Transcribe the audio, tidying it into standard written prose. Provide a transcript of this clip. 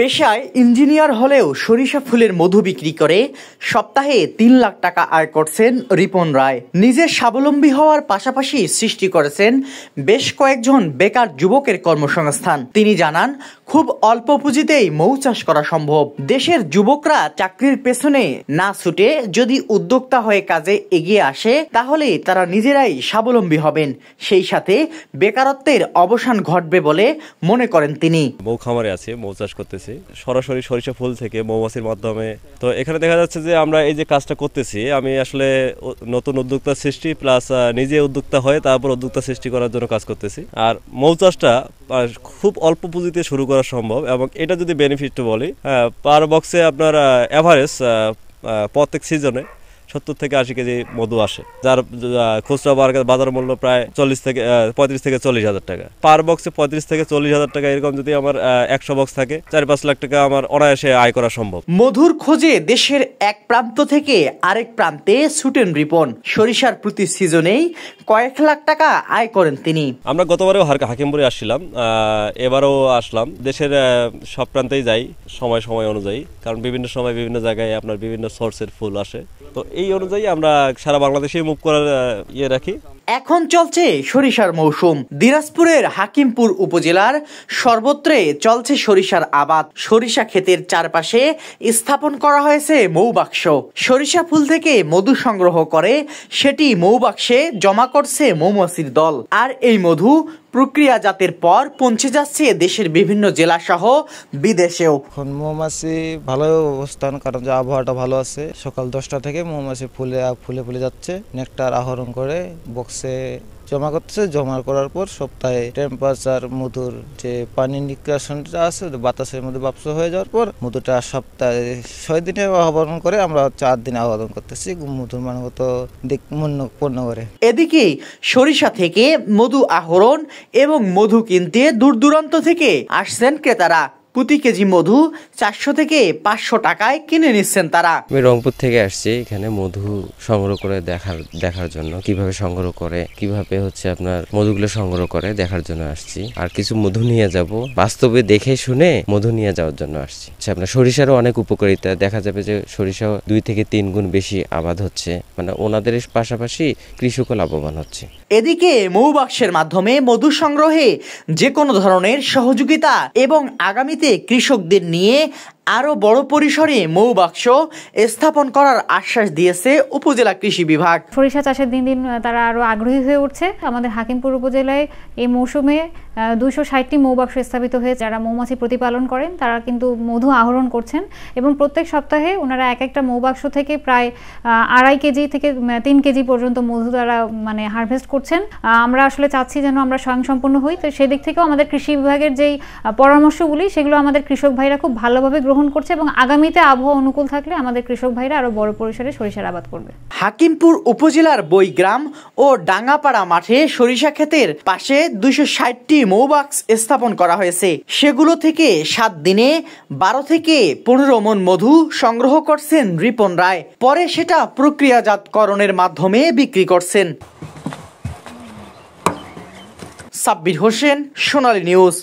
পেশায় ইঞ্জিনিয়ার হলেও সরিষা ফুলের মধু বিক্রি করে সপ্তাহে ৩ লাখ টাকা আয় করছেন রিপন রায়। নিজের স্বাবলম্বী হওয়ার পাশাপাশি সৃষ্টি করেছেন বেশ কয়েকজন বেকার যুবকের কর্মসংস্থান। তিনি জানান, খুব অল্প পুঁজিতেই মৌ চাষ করা সম্ভব। দেশের যুবকরা চাকরির পেছনে না ছুটে যদি উদ্যোক্তা হয়ে কাজে এগিয়ে আসে তাহলে তারা নিজেরাই স্বাবলম্বী হবেন, সেই সাথে বেকারত্বের অবসান ঘটবে বলে মনে করেন তিনি। মৌ খামারে আছে, মৌ চাষ করতেছি সরাসরি সরিষা ফুল থেকে মৌমাছির মাধ্যমে। তো এখানে দেখা যাচ্ছে যে আমরা এই যে কাজটা করতেছি, আমি আসলে নতুন উদ্যোক্তা সৃষ্টি প্লাস নিজে উদ্যোক্তা হয়ে তারপর উদ্যোক্তা সৃষ্টি করার জন্য কাজ করতেছি। আর মৌ চাষটা খুব অল্প পুঁজিতে শুরু করা সম্ভব এবং এটা যদি বেনিফিট বলি, পার বক্সে আপনার অ্যাভারেজ প্রত্যেক সিজনে 70 থেকে 80 কেজি মধু আসে, যার খুচরা বাজার মূল্য প্রায় 35 থেকে 40 হাজার টাকা। পার বক্সে 35 থেকে 40 হাজার টাকা, এরকম যদি আমার 100 বক্স থাকে 4-5 লাখ টাকা আমার অনায়াসে আয় করা সম্ভব। মধুর খোঁজে দেশের এক প্রান্ত থেকে আরেক প্রান্তে ছুটেন রিপন। সরিষার প্রতি সিজনেই কয়েক লাখ টাকা আয় করেন তিনি। আমরা গতবারেও হাকিমপুরে আসছিলাম, এবারও আসলাম। দেশের সব প্রান্তেই যাই সময় অনুযায়ী, কারণ বিভিন্ন সময় বিভিন্ন জায়গায় আপনার বিভিন্ন সোর্সের ফুল আসে। তো এই অনুযায়ী আমরা সারা বাংলাদেশে মুভ করার রাখি। এখন চলছে সরিষার মৌসুম। দিনাজপুরের হাকিমপুর উপজেলার সর্বত্রে চলছে সরিষার আবাদ। সরিষা ক্ষেতের চারপাশে স্থাপন করা হয়েছে মৌবাক্স। সরিষা ফুল থেকে মধু সংগ্রহ করে সেটি মৌবাক্সে জমা করছে মৌমাছির দল। আর এই মধু প্রক্রিয়াজাতের পর পৌঁছে যাচ্ছে দেশের বিভিন্ন জেলা সহ বিদেশেও। এখন মৌমাছি ভালো অবস্থান, কারণ যে আবহাওয়াটা ভালো আছে। সকাল 10টা থেকে মৌমাছি ফুলে যাচ্ছে, নেকটার আহরণ করে বক্সে জমা করতেছে। জমা করার পর সপ্তাহে টেম্পারেচার মধুর যে পানি নিষ্কাশনটা আছে বাতাসের মধ্যে বাষ্প হয়ে যাওয়ার পর মধুটা সপ্তাহে 6 দিনে আহরণ করে আমরা 4 দিনে আহরণ করতেছি মধুর মানগত দিক পূর্ণ করে। এদিকে সরিষা থেকে মধু আহরণ এবং মধু কিনতে দূর দূরান্ত থেকে আসছেন ক্রেতারা। প্রতি কেজি মধু 400 থেকে 500 টাকায় কিনে নিচ্ছেন তারা। আমি রংপুর থেকে আসছি এখানে মধু সংগ্রহ করে দেখার জন্য, কিভাবে সংগ্রহ করে, কিভাবে আপনার মধুগুলো সংগ্রহ করে দেখার জন্য আসছি। আর কিছু মধু নিয়ে যাব, বাস্তবে দেখে শুনে মধু নিয়ে যাওয়ার জন্য আসছি। আপনার সরিষারও অনেক উপকারিতা দেখা যাবে যে সরিষা 2 থেকে 3 গুণ বেশি আবাদ হচ্ছে, মানে ওনাদের পাশাপাশি কৃষকও লাভবান হচ্ছে। এদিকে মৌবাক্সের মাধ্যমে মধু সংগ্রহে যে কোনো ধরনের সহযোগিতা এবং আগামীতে কৃষকদের নিয়ে আরো বড় পরিসরে মৌবাক্স স্থাপন করার আশ্বাস দিয়েছে উপজেলা কৃষি বিভাগ। সরিষা চাষের দিন দিন তারা আরো আগ্রহী হয়ে উঠছে। আমাদের হাকিমপুর উপজেলায় এই মৌসুমে 260টি মৌবাক্স স্থাপিত হয়ে যারা মৌমাছি প্রতিপালন করেন তারা কিন্তু মধু আহরণ করছেন এবং প্রত্যেক সপ্তাহে ওনারা একটা মৌবাক্স থেকে প্রায় 2.5 কেজি থেকে 3 কেজি পর্যন্ত মধু তারা হারভেস্ট করছেন। আমরা আসলে চাচ্ছি যেন আমরা স্বয়ংসম্পূর্ণ হই। তো সেদিক থেকেও আমাদের কৃষি বিভাগের যেই পরামর্শগুলি সেগুলো আমাদের কৃষক ভাইরা খুব ভালোভাবে গ্রহণ করছে এবং আগামীতে আবহাওয়া অনুকূল থাকলে আমাদের কৃষক ভাইরা আরো বড় পরিসরে সরিষার আবাদ করবে। হাকিমপুর উপজেলার বইগ্রাম ও ডাঙ্গাপাড়া মাঠে সরিষা ক্ষেতের পাশে 260টি মৌবাক্স স্থাপন করা হয়েছে। সেগুলো থেকে 7 দিনে 12 থেকে 15 মণ মধু সংগ্রহ করছেন রিপন রায়। পরে সেটা প্রক্রিয়াজাতকরণের মাধ্যমে বিক্রি করছেন। সাব্বির হোসেন, সোনালী নিউজ।